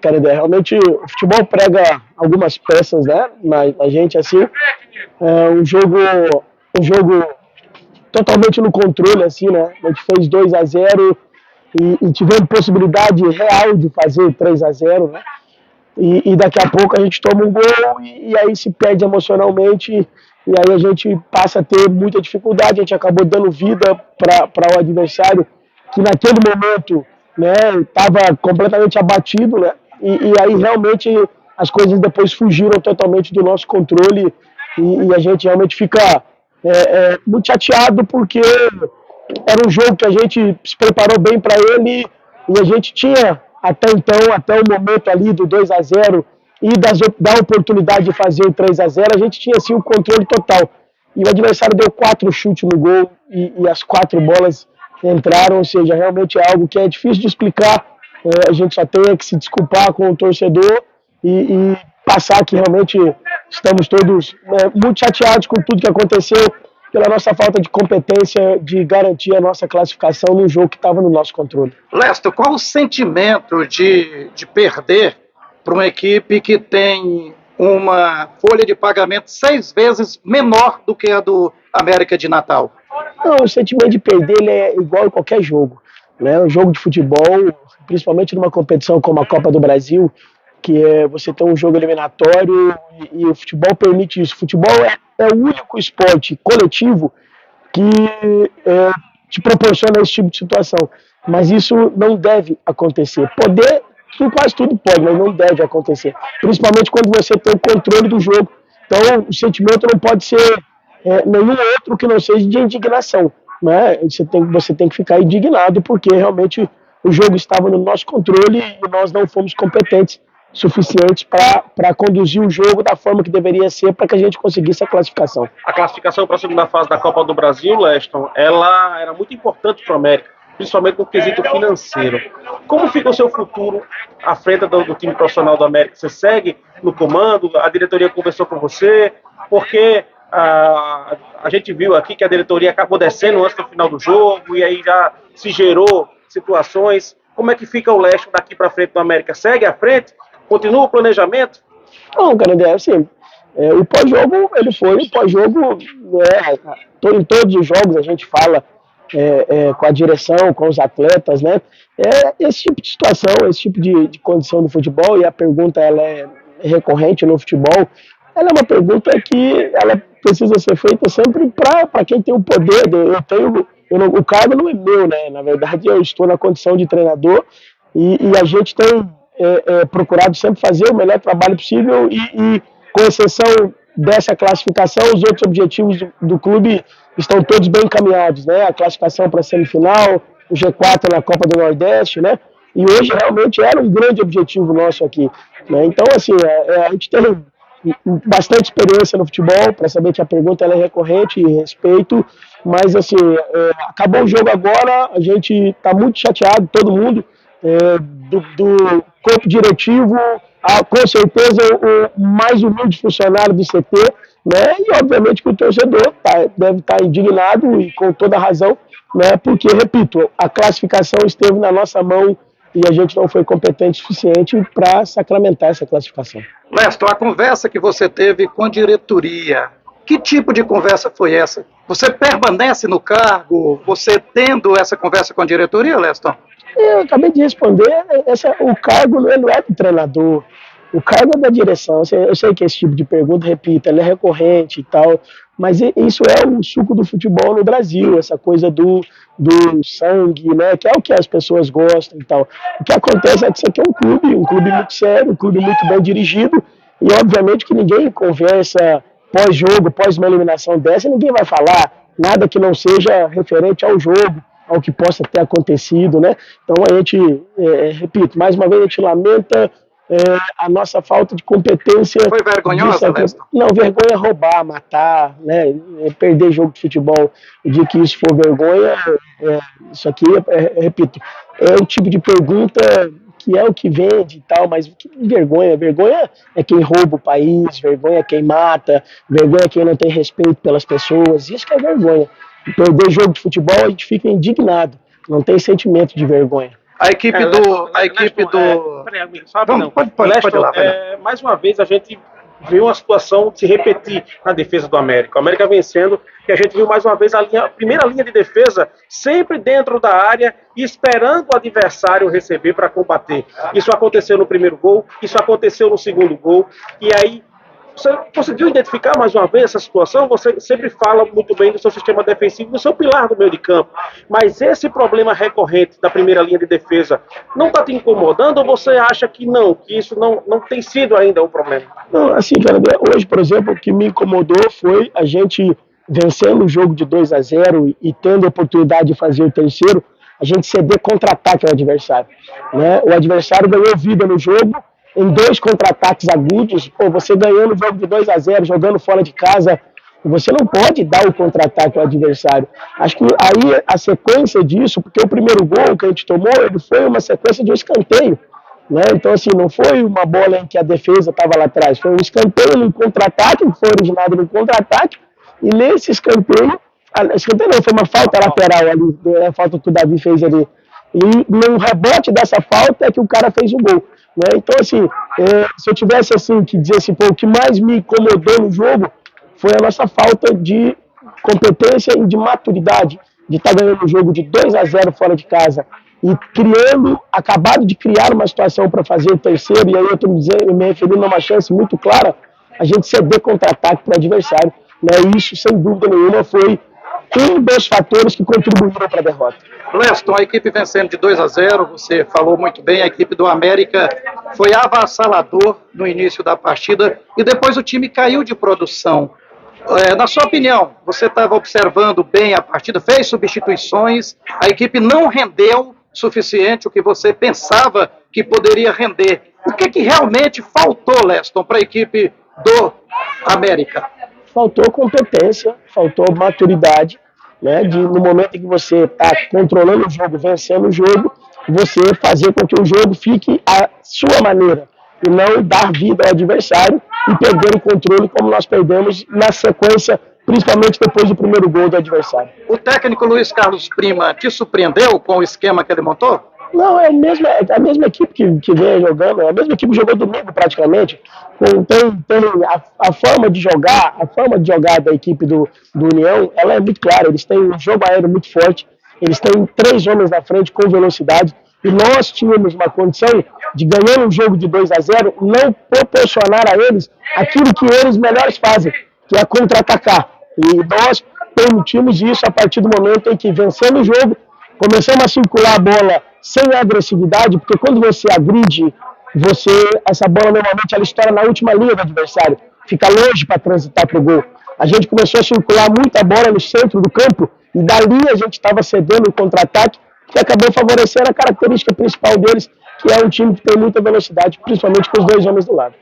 Cara, realmente o futebol prega algumas peças, né, na gente, assim, um jogo totalmente no controle, assim, né, a gente fez 2-0 e tivemos possibilidade real de fazer 3-0, né, e daqui a pouco a gente toma um gol e aí se perde emocionalmente e aí a gente passa a ter muita dificuldade, a gente acabou dando vida para o adversário que naquele momento, né, estava completamente abatido, né, e aí realmente as coisas depois fugiram totalmente do nosso controle e a gente realmente fica muito chateado porque era um jogo que a gente se preparou bem para ele e a gente tinha até então, até o momento ali do 2-0 e da oportunidade de fazer o 3-0, a gente tinha assim o controle total. E o adversário deu 4 chutes no gol e as 4 bolas entraram, ou seja, realmente é algo que é difícil de explicar. A gente só tem que se desculpar com o torcedor e passar que realmente estamos todos muito chateados com tudo que aconteceu pela nossa falta de competência de garantir a nossa classificação num jogo que estava no nosso controle. Lester, qual o sentimento de perder para uma equipe que tem uma folha de pagamento 6 vezes menor do que a do América de Natal? Não, o sentimento de perder ele é igual em qualquer jogo, né? Um jogo de futebol, principalmente numa competição como a Copa do Brasil, que é você ter um jogo eliminatório e o futebol permite isso. O futebol é o único esporte coletivo que te proporciona esse tipo de situação. Mas isso não deve acontecer. Poder, quase tudo pode, mas não deve acontecer. Principalmente quando você tem o controle do jogo. Então, o sentimento não pode ser nenhum outro que não seja de indignação. Né? Você tem que ficar indignado porque realmente o jogo estava no nosso controle e nós não fomos competentes suficientes para conduzir o jogo da forma que deveria ser para que a gente conseguisse a classificação. A classificação para a segunda fase da Copa do Brasil, Leston, ela era muito importante para o América, principalmente no quesito financeiro. Como fica o seu futuro à frente do time profissional do América? Você segue no comando? A diretoria conversou com você? Porque a gente viu aqui que a diretoria acabou descendo antes do final do jogo e aí já se gerou situações. Como é que fica o Leston daqui para frente do América? Segue à frente? Continua o planejamento? Não, cara, assim, o pós-jogo, ele foi o pós-jogo, em todos os jogos a gente fala com a direção, com os atletas, né? Esse tipo de situação, esse tipo de condição do futebol, e a pergunta ela é recorrente no futebol, ela é uma pergunta que ela precisa ser feita sempre para quem tem o poder. O cargo não é meu, né? Na verdade, eu estou na condição de treinador e a gente tem procurado sempre fazer o melhor trabalho possível e com exceção dessa classificação, os outros objetivos do clube estão todos bem encaminhados, né? A classificação para a semifinal, o G4 na Copa do Nordeste, né? E hoje realmente era um grande objetivo nosso aqui, né? Então, assim, a gente tem bastante experiência no futebol para saber que a pergunta ela é recorrente e respeito, mas assim, acabou o jogo agora, a gente está muito chateado, todo mundo, do corpo diretivo, com certeza o mais humilde funcionário do CT, né? E obviamente que o torcedor deve estar indignado e com toda razão, né? Porque, repito, a classificação esteve na nossa mão e a gente não foi competente o suficiente para sacramentar essa classificação. Leston, a conversa que você teve com a diretoria, que tipo de conversa foi essa? Você permanece no cargo, você tendo essa conversa com a diretoria, Leston? Eu acabei de responder, o cargo não é do treinador, o cargo é da direção. Eu sei que esse tipo de pergunta, repito, ela é recorrente e tal, mas isso é o suco do futebol no Brasil, essa coisa do sangue, né, que é o que as pessoas gostam e tal. O que acontece é que isso aqui é um clube muito sério, um clube muito bem dirigido, e obviamente que ninguém conversa pós-jogo, pós uma eliminação dessa, ninguém vai falar nada que não seja referente ao jogo, ao que possa ter acontecido, né? Então a gente, repito, mais uma vez a gente lamenta a nossa falta de competência. Foi vergonhosa, Leston? Não, vergonha é roubar, matar, né? Perder jogo de futebol. O dia que isso for vergonha, isso aqui, repito, é o tipo de pergunta que é o que vende e tal, mas que vergonha? Vergonha é quem rouba o país, vergonha é quem mata, vergonha é quem não tem respeito pelas pessoas, isso que é vergonha. Perder jogo de futebol, a gente fica indignado, não tem sentimento de vergonha. A equipe do... Peraí, amigo, sabe não. Pode ir lá, vai lá. Mais uma vez a gente viu uma situação se repetir na defesa do América. O América vencendo, e a gente viu mais uma vez a primeira linha de defesa sempre dentro da área, esperando o adversário receber para combater. Isso aconteceu no primeiro gol, isso aconteceu no segundo gol, e aí você conseguiu identificar mais uma vez essa situação? Você sempre fala muito bem do seu sistema defensivo, do seu pilar do meio de campo, mas esse problema recorrente da primeira linha de defesa não está te incomodando, ou você acha que não, que isso não tem sido ainda um problema? Não, assim, cara, hoje, por exemplo, o que me incomodou foi a gente vencendo o jogo de 2-0 e tendo a oportunidade de fazer o terceiro, a gente ceder contra-ataque ao adversário, né? O adversário ganhou vida no jogo, em 2 contra-ataques agudos. Pô, você ganhando o jogo de 2-0, jogando fora de casa, você não pode dar o contra-ataque ao adversário. Acho que aí a sequência disso, porque o primeiro gol que a gente tomou, ele foi uma sequência de um escanteio, né? Então, assim, não foi uma bola em que a defesa estava lá atrás, foi um escanteio no contra-ataque, que foi originado no contra-ataque, e nesse escanteio não, foi uma falta lateral ali, a falta que o Davi fez ali. E no rebote dessa falta é que o cara fez o gol. Né? Então, assim, se eu tivesse assim, que dizer assim, pô, o que mais me incomodou no jogo foi a nossa falta de competência e de maturidade, de estar ganhando o jogo de 2-0 fora de casa e acabado de criar uma situação para fazer o terceiro, e aí eu estou me referindo a uma chance muito clara, a gente ceder contra-ataque para o adversário. Né? E isso, sem dúvida nenhuma, foi um dos fatores que contribuíram para a derrota. Leston, a equipe vencendo de 2-0, você falou muito bem, a equipe do América foi avassalador no início da partida e depois o time caiu de produção. Na sua opinião, você estava observando bem a partida, fez substituições, a equipe não rendeu suficiente o que você pensava que poderia render. O que realmente faltou, Leston, para a equipe do América? Faltou competência, faltou maturidade, né, no momento em que você está controlando o jogo, vencendo o jogo, você fazer com que o jogo fique à sua maneira e não dar vida ao adversário e perder o controle como nós perdemos na sequência, principalmente depois do primeiro gol do adversário. O técnico Luiz Carlos Prima te surpreendeu com o esquema que ele montou? Não, é a mesma equipe que vem jogando, é a mesma equipe que jogou domingo praticamente. Tem a forma de jogar da equipe do União, ela é muito clara. Eles têm um jogo aéreo muito forte, eles têm 3 homens na frente com velocidade, e nós tínhamos uma condição de ganhar um jogo de 2-0, não proporcionar a eles aquilo que eles melhores fazem, que é contra-atacar. E nós permitimos isso a partir do momento em que, vencendo o jogo, começamos a circular a bola sem agressividade, porque quando você agride, essa bola normalmente ela estoura na última linha do adversário, fica longe para transitar para o gol. A gente começou a circular muita bola no centro do campo, e dali a gente estava cedendo o contra-ataque, que acabou favorecendo a característica principal deles, que é um time que tem muita velocidade, principalmente com os 2 homens do lado.